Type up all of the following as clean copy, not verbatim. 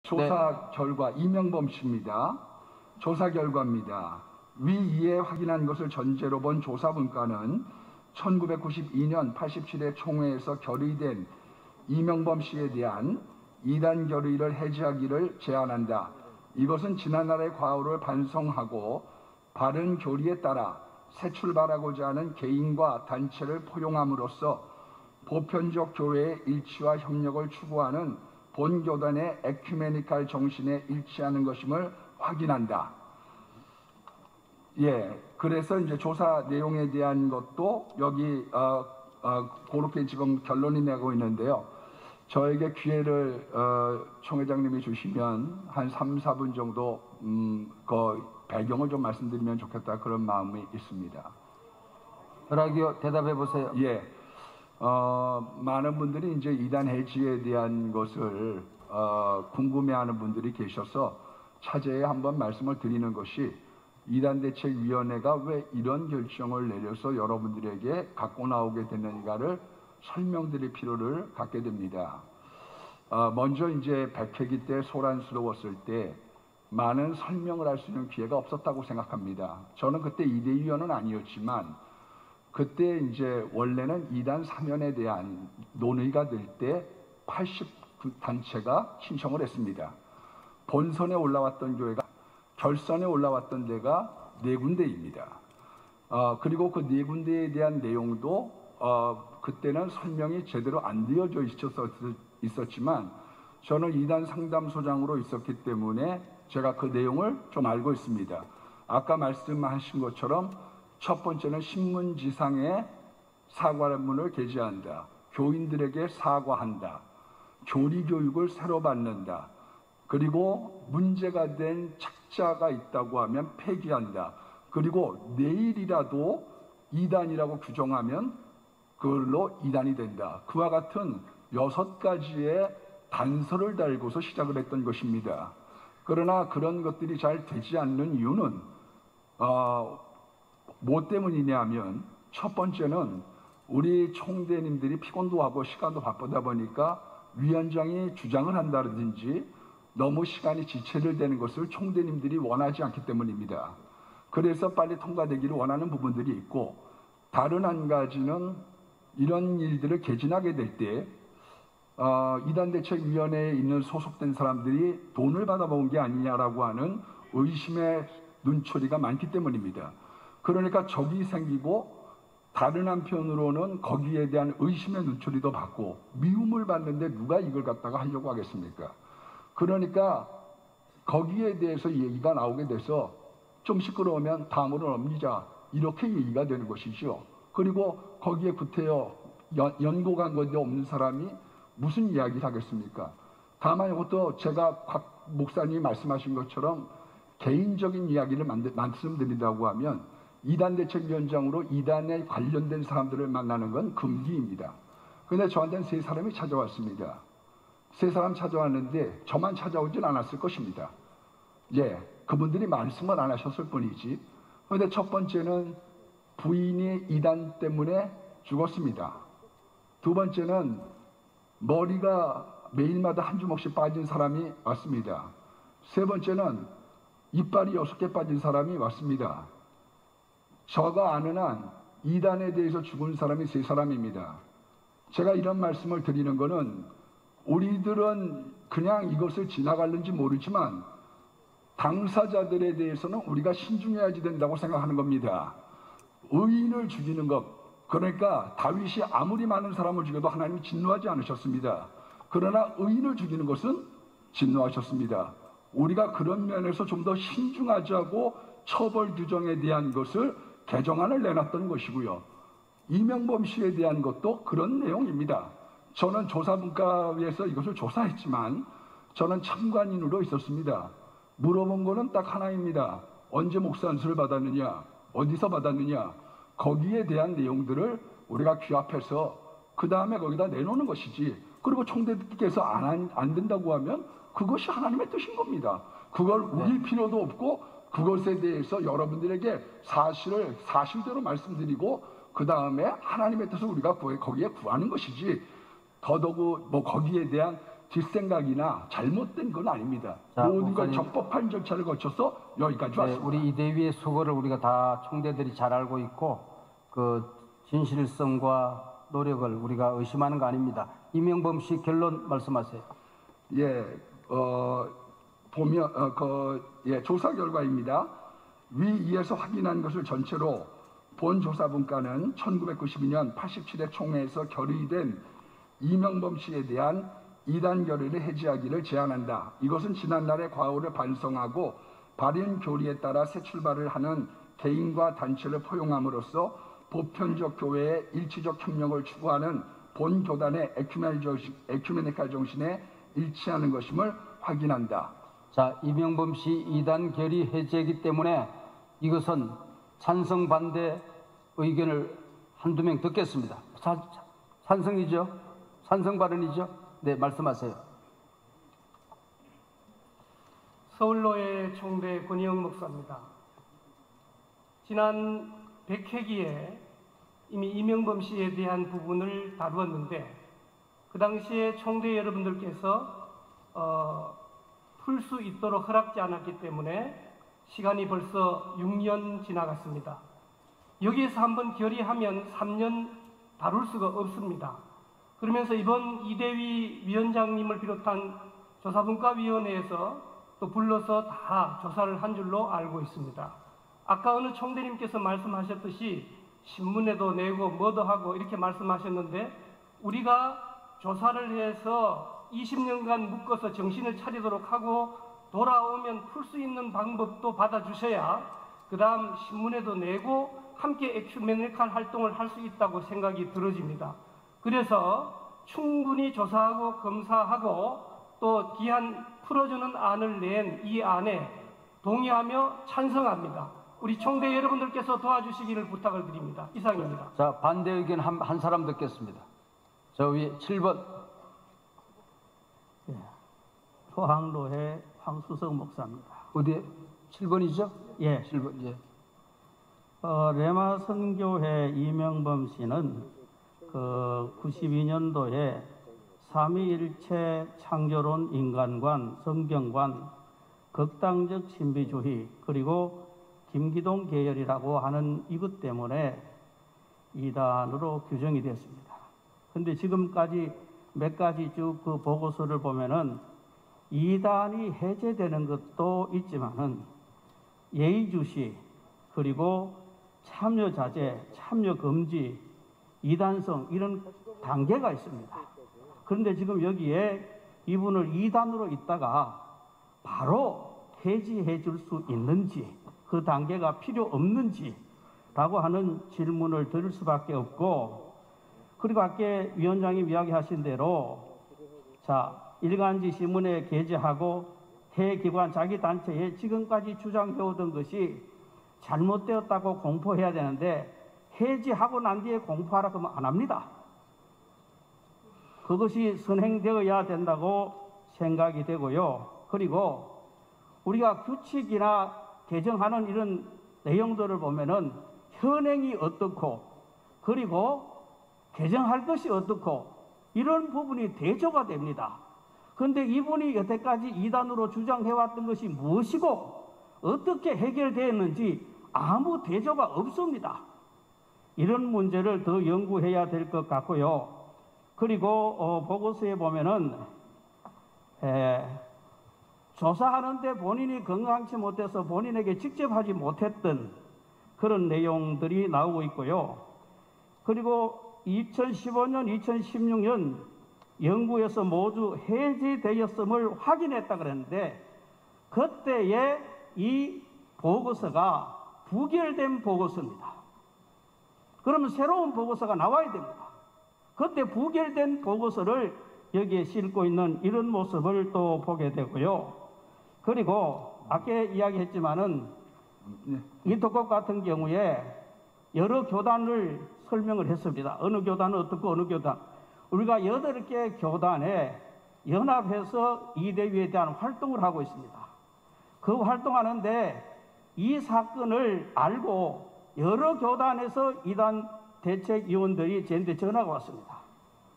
조사 결과 이명범 씨입니다. 조사 결과입니다. 위이에 확인한 것을 전제로 본 조사 문건은 1992년 87회 총회에서 결의된 이명범 씨에 대한 이단 결의를 해지하기를 제안한다. 이것은 지난날의 과오를 반성하고 바른 교리에 따라 새 출발하고자 하는 개인과 단체를 포용함으로써 보편적 교회의 일치와 협력을 추구하는 본교단의 에큐메니칼 정신에 일치하는 것임을 확인한다. 그래서 이제 조사 내용에 대한 것도 여기 그렇게 지금 결론이 내고 있는데요. 저에게 기회를 총회장님이 주시면 한 3, 4분 정도 그 배경을 좀 말씀드리면 좋겠다, 그런 마음이 있습니다. 허락이요, 대답해 보세요. 많은 분들이 이제 이단 해지에 대한 것을 궁금해하는 분들이 계셔서 차제에 한번 말씀을 드리는 것이, 이단대책위원회가 왜 이런 결정을 내려서 여러분들에게 갖고 나오게 됐는가를 설명드릴 필요를 갖게 됩니다. 먼저 이제 100회기 때 소란스러웠을 때 많은 설명을 할 수 있는 기회가 없었다고 생각합니다. 저는 그때 이대위원은 아니었지만 그때 이제 원래는 이단 사면에 대한 논의가 될 때 80단체가 신청을 했습니다. 본선에 올라왔던 교회가, 결선에 올라왔던 데가 4군데입니다. 그리고 그 4군데에 대한 내용도 그때는 설명이 제대로 안 되어져 있었지만 저는 이단 상담소장으로 있었기 때문에 제가 그 내용을 좀 알고 있습니다. 아까 말씀하신 것처럼 첫 번째는 신문지상에 사과문을 게재한다. 교인들에게 사과한다. 교리교육을 새로 받는다. 그리고 문제가 된 책자가 있다고 하면 폐기한다. 그리고 내일이라도 이단이라고 규정하면 그걸로 이단이 된다. 그와 같은 6가지의 단서를 달고서 시작을 했던 것입니다. 그러나 그런 것들이 잘 되지 않는 이유는 뭐 때문이냐 하면, 첫 번째는 우리 총대님들이 피곤도 하고 시간도 바쁘다 보니까 위원장이 주장을 한다든지 너무 시간이 지체를 되는 것을 총대님들이 원하지 않기 때문입니다. 그래서 빨리 통과되기를 원하는 부분들이 있고, 다른 한 가지는 이런 일들을 개진하게 될 때 이단대책위원회에 있는 소속된 사람들이 돈을 받아먹은 게 아니냐라고 하는 의심의 눈초리가 많기 때문입니다. 그러니까 적이 생기고, 다른 한편으로는 거기에 대한 의심의 눈초리도 받고, 미움을 받는데 누가 이걸 갖다가 하려고 하겠습니까? 그러니까 거기에 대해서 얘기가 나오게 돼서 좀 시끄러우면 다음으로 넘기자, 이렇게 얘기가 되는 것이죠. 그리고 거기에 구태여 연고간 것도 없는 사람이 무슨 이야기를 하겠습니까? 다만 이것도 제가 곽 목사님이 말씀하신 것처럼 개인적인 이야기를 말씀드린다고 하면, 이단대책위원장으로 이단에 관련된 사람들을 만나는 건 금기입니다. 그런데 저한테는 3사람이 찾아왔습니다. 3사람 찾아왔는데 저만 찾아오진 않았을 것입니다. 그분들이 말씀을 안 하셨을 뿐이지. 그런데 첫 번째는 부인이 이단 때문에 죽었습니다. 두 번째는 머리가 매일마다 한 주먹씩 빠진 사람이 왔습니다. 세 번째는 이빨이 6개 빠진 사람이 왔습니다. 저가 아는 한 이단에 대해서 죽은 사람이 3사람입니다. 제가 이런 말씀을 드리는 것은, 우리들은 그냥 이것을 지나갈는지 모르지만 당사자들에 대해서는 우리가 신중해야지 된다고 생각하는 겁니다. 의인을 죽이는 것, 그러니까 다윗이 아무리 많은 사람을 죽여도 하나님이 진노하지 않으셨습니다. 그러나 의인을 죽이는 것은 진노하셨습니다. 우리가 그런 면에서 좀 더 신중하자고 처벌 규정에 대한 것을 개정안을 내놨던 것이고요. 이명범 씨에 대한 것도 그런 내용입니다. 저는 조사분과에서 이것을 조사했지만 저는 참관인으로 있었습니다. 물어본 거는 딱 하나입니다. 언제 목사 안수를 받았느냐, 어디서 받았느냐, 거기에 대한 내용들을 우리가 귀합해서 그 다음에 거기다 내놓는 것이지, 그리고 총대께서 안 된다고 하면 그것이 하나님의 뜻인 겁니다. 그걸 우길 필요도 없고, 그것에 대해서 여러분들에게 사실대로 말씀드리고 그 다음에 하나님의 뜻을 우리가 거기에 구하는 것이지, 더더욱 거기에 대한 뒷생각이나 잘못된 건 아닙니다. 자, 모든 걸 목사님. 적법한 절차를 거쳐서 여기까지 네, 왔습니다. 우리 이대위의 수고를 우리가 다 총대들이 잘 알고 있고 그 진실성과 노력을 우리가 의심하는 거 아닙니다. 이명범 씨 결론 말씀하세요. 예, 보면 조사 결과입니다. 위 2에서 확인한 것을 전체로 본 조사 분과는 1992년 87회 총회에서 결의된 이명범 씨에 대한 이단 결의를 해지하기를 제안한다. 이것은 지난날의 과오를 반성하고 발인 교리에 따라 새 출발을 하는 개인과 단체를 포용함으로써 보편적 교회의 일치적 협력을 추구하는 본 교단의 에큐메니칼 정신에 일치하는 것임을 확인한다. 자, 이명범 씨 이단 결의 해제이기 때문에 이것은 찬성 반대 의견을 한두 명 듣겠습니다. 찬성이죠? 찬성 발언이죠? 네, 말씀하세요. 서울로의 총대 권희영 목사입니다. 지난 100회기에 이미 이명범 씨에 대한 부분을 다루었는데 그 당시에 총대 여러분들께서 풀 수 있도록 허락지 않았기 때문에 시간이 벌써 6년 지나갔습니다. 여기에서 한번 결의하면 3년 다룰 수가 없습니다. 그러면서 이번 이대위 위원장님을 비롯한 조사분과위원회에서 또 불러서 다 조사를 한 줄로 알고 있습니다. 아까 어느 총대님께서 말씀하셨듯이 신문에도 내고 뭐도 하고 이렇게 말씀하셨는데 우리가 조사를 해서 20년간 묶어서 정신을 차리도록 하고 돌아오면 풀 수 있는 방법도 받아주셔야 그 다음 신문에도 내고 함께 에큐메니칼 활동을 할 수 있다고 생각이 들어집니다. 그래서 충분히 조사하고 검사하고 또 기한 풀어주는 안을 낸 이 안에 동의하며 찬성합니다. 우리 총대 여러분들께서 도와주시기를 부탁을 드립니다. 이상입니다. 자, 반대 의견 한 사람 듣겠습니다. 저 위에 7번. 포항로회 황수석 목사입니다. 어디에? 7번이죠? 예. 7번, 예. 레마 선교회 이명범 씨는 그 92년도에 삼위일체 창조론 인간관, 성경관, 극단적 신비주의 그리고 김기동 계열이라고 하는 이것 때문에 이단으로 규정이 됐습니다. 그런데 지금까지 몇 가지 쭉 그 보고서를 보면은 이단이 해제되는 것도 있지만은 예의주시 그리고 참여 자제, 참여 금지, 이단성 이런 단계가 있습니다. 그런데 지금 여기에 이분을 이단으로 있다가 바로 해지해 줄 수 있는지 그 단계가 필요 없는지라고 하는 질문을 드릴 수밖에 없고 그리고 아까 위원장님 이야기하신 대로 자 일간지 신문에 게재하고 해기관 자기 단체에 지금까지 주장해오던 것이 잘못되었다고 공포해야 되는데 해지하고 난 뒤에 공포하라 그러면 안 합니다. 그것이 선행되어야 된다고 생각이 되고요. 그리고 우리가 규칙이나 개정하는 이런 내용들을 보면은 현행이 어떻고 그리고 개정할 것이 어떻고 이런 부분이 대조가 됩니다. 그런데 이분이 여태까지 이단으로 주장해왔던 것이 무엇이고 어떻게 해결되었는지 아무 대조가 없습니다. 이런 문제를 더 연구해야 될 것 같고요. 그리고 보고서에 보면은 조사하는데 본인이 건강치 못해서 본인에게 직접 하지 못했던 그런 내용들이 나오고 있고요. 그리고 2015년, 2016년 영구에서 모두 해제되었음을 확인했다 그랬는데 그때의 이 보고서가 부결된 보고서입니다. 그러면 새로운 보고서가 나와야 됩니다. 그때 부결된 보고서를 여기에 싣고 있는 이런 모습을 또 보게 되고요. 그리고 아까 이야기했지만은 이 독업 같은 경우에 여러 교단을 설명을 했습니다. 어느 교단은 어떻고 어느 교단. 우리가 8개 교단에 연합해서 이대위에 대한 활동을 하고 있습니다. 그 활동하는데 이 사건을 알고 여러 교단에서 이단 대책위원들이 저한테 전화가 왔습니다.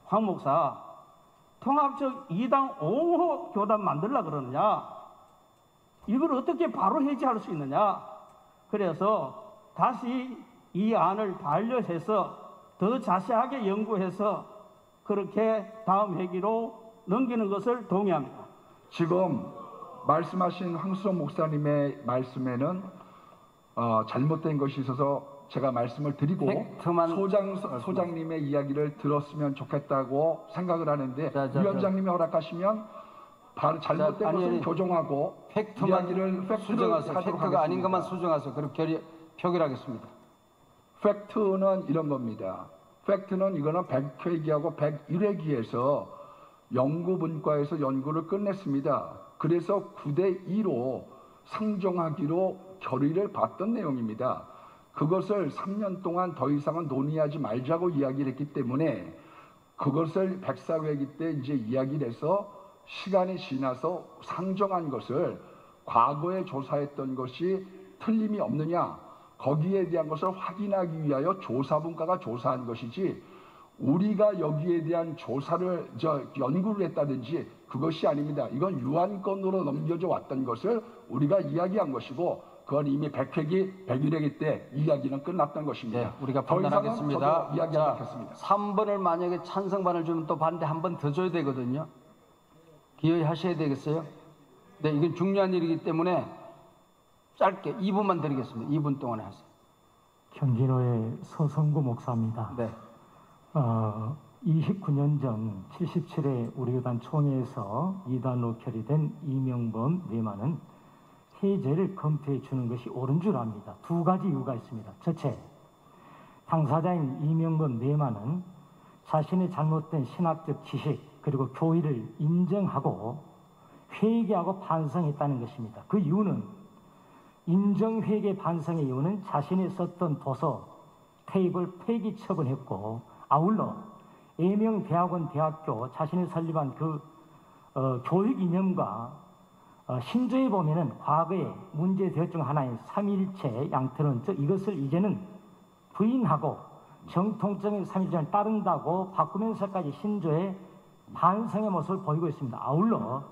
황 목사, 통합적 이당 옹호 교단 만들라 그러느냐? 이걸 어떻게 바로 해제할 수 있느냐? 그래서 다시 이 안을 반려해서 더 자세하게 연구해서 그렇게 다음 회기로 넘기는 것을 동의합니다. 지금 말씀하신 황수선 목사님의 말씀에는 잘못된 것이 있어서 제가 말씀을 드리고 팩트만 소장님의 이야기를 들었으면 좋겠다고 생각을 하는데 자, 위원장님이 허락하시면 바로 잘못된 것을 조정하고 이야기를 팩트를 수정하세요. 하도록 팩트가 아닌 것만 하겠습니다. 수정하세요. 그럼 표결하겠습니다. 팩트는 이런 겁니다. 팩트는 이거는 100회기하고 101회기에서 연구분과에서 연구를 끝냈습니다. 그래서 9대2로 상정하기로 결의를 받던 내용입니다. 그것을 3년 동안 더 이상은 논의하지 말자고 이야기를 했기 때문에 그것을 104회기 때 이제 이야기를 해서 시간이 지나서 상정한 것을 과거에 조사했던 것이 틀림이 없느냐, 거기에 대한 것을 확인하기 위하여 조사분과가 조사한 것이지 우리가 여기에 대한 조사를 연구를 했다든지 그것이 아닙니다. 이건 유한건으로 넘겨져 왔던 것을 우리가 이야기한 것이고 그건 이미 100회기, 101회기 때 이야기는 끝났던 것입니다. 네, 우리가 더 이상은 판단하겠습니다. 저도 이야기하지 않겠습니다. 3번을 만약에 찬성반을 주면 또 반대 한 번 더 줘야 되거든요. 기여히 하셔야 되겠어요. 네, 이건 중요한 일이기 때문에 짧게 2분만 드리겠습니다. 2분 동안에 하세요. 경기도의 서성구 목사입니다. 네. 29년 전 77회 우리 교단 총회에서 이단으로 결의된 이명범 내만은 해제를 검토해 주는 것이 옳은 줄 압니다. 두 가지 이유가 있습니다. 첫째, 당사자인 이명범 내만은 자신의 잘못된 신학적 지식 그리고 교의를 인정하고 회개하고 반성했다는 것입니다. 그 이유는 인정회개 반성의 이유는 자신이 썼던 도서 테이블 폐기 처분했고 아울러 예명대학원 대학교 자신이 설립한 그 교육 이념과 신조에 보면은 과거에 문제되었 중 하나인 삼일체 양태론 즉 이것을 이제는 부인하고 정통적인 삼일체를 따른다고 바꾸면서까지 신조의 반성의 모습을 보이고 있습니다. 아울러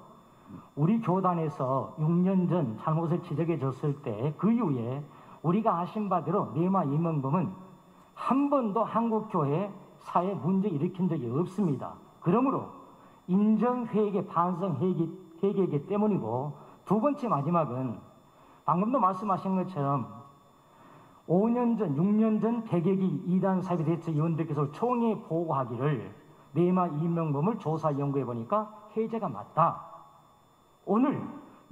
우리 교단에서 6년 전 잘못을 지적해 줬을 때 그 이후에 우리가 아신 바대로 내마 이명범은 한 번도 한국교회 사회 문제 일으킨 적이 없습니다. 그러므로 인정회개 반성 회개이기 때문이고 두 번째 마지막은 방금도 말씀하신 것처럼 5년 전, 6년 전 100여기 2단 사회대책위원들께서 총회에 보고하기를 내마 이명범을 조사 연구해 보니까 해제가 맞다. 오늘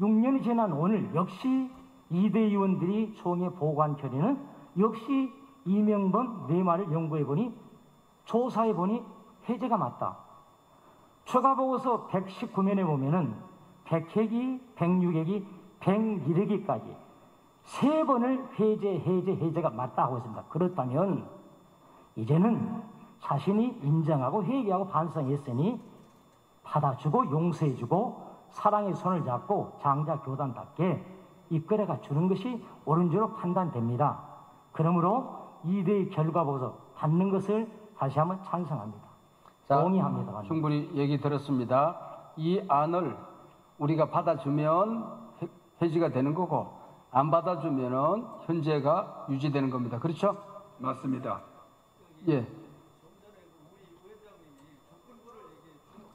6년이 지난 오늘 역시 2대 의원들이 총회에 보고한 결의는 역시 이명범 내마를 연구해 보니 조사해 보니 해제가 맞다. 추가 보고서 119면에 보면은 100회기, 106회기, 101회기까지 세 번을 해제가 맞다 하고 있습니다. 그렇다면 이제는 자신이 인정하고 회개하고 반성했으니 받아주고 용서해주고 사랑의 손을 잡고 장자 교단답게 이끌어가 주는 것이 옳은 줄로 판단됩니다. 그러므로 2대의 결과 보고서 받는 것을 다시 한번 찬성합니다. 동의합니다. 충분히 얘기 들었습니다. 이 안을 우리가 받아주면 해지가 되는 거고 안 받아주면은 현재가 유지되는 겁니다. 그렇죠? 맞습니다. 예.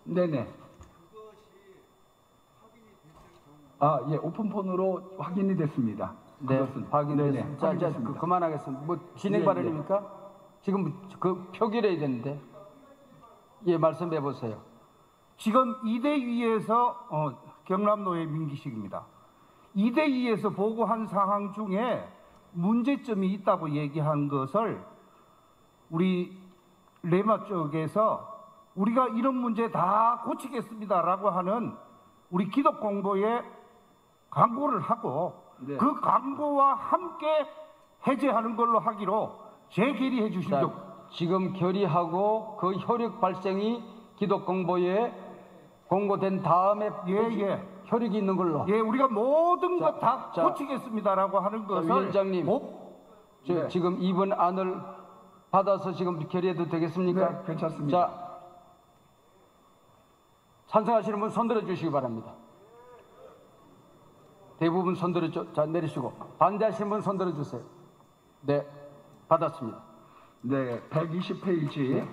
네네. 예, 오픈폰으로 확인이 됐습니다. 네, 그것은. 확인됐습니다. 자, 확인됐습니다. 그만하겠습니다. 뭐 진행 예, 발언입니까? 지금 그 표결해야 되는데. 예, 말씀해 보세요. 지금 2대2에서 경남도의 민기식입니다. 2대2에서 보고한 사항 중에 문제점이 있다고 얘기한 것을 우리 레마 쪽에서 우리가 이런 문제 다 고치겠습니다라고 하는 우리 기독 공보에 광고를 하고 네. 그 광고와 함께 해제하는 걸로 하기로 재결의해 주십시오. 자, 지금 결의하고 그 효력 발생이 기독 공보에 공고된 다음에 예. 효력이 있는 걸로. 예, 우리가 모든 것 다 자, 고치겠습니다라고 하는 것을 위원장님, 네. 지금 이번 안을 받아서 지금 결의해도 되겠습니까? 네, 괜찮습니다. 자, 찬성하시는 분 손들어 주시기 바랍니다. 대부분 손들어 자 내리시고 반대하시는 분 손들어 주세요. 네, 받았습니다. 네, 120페이지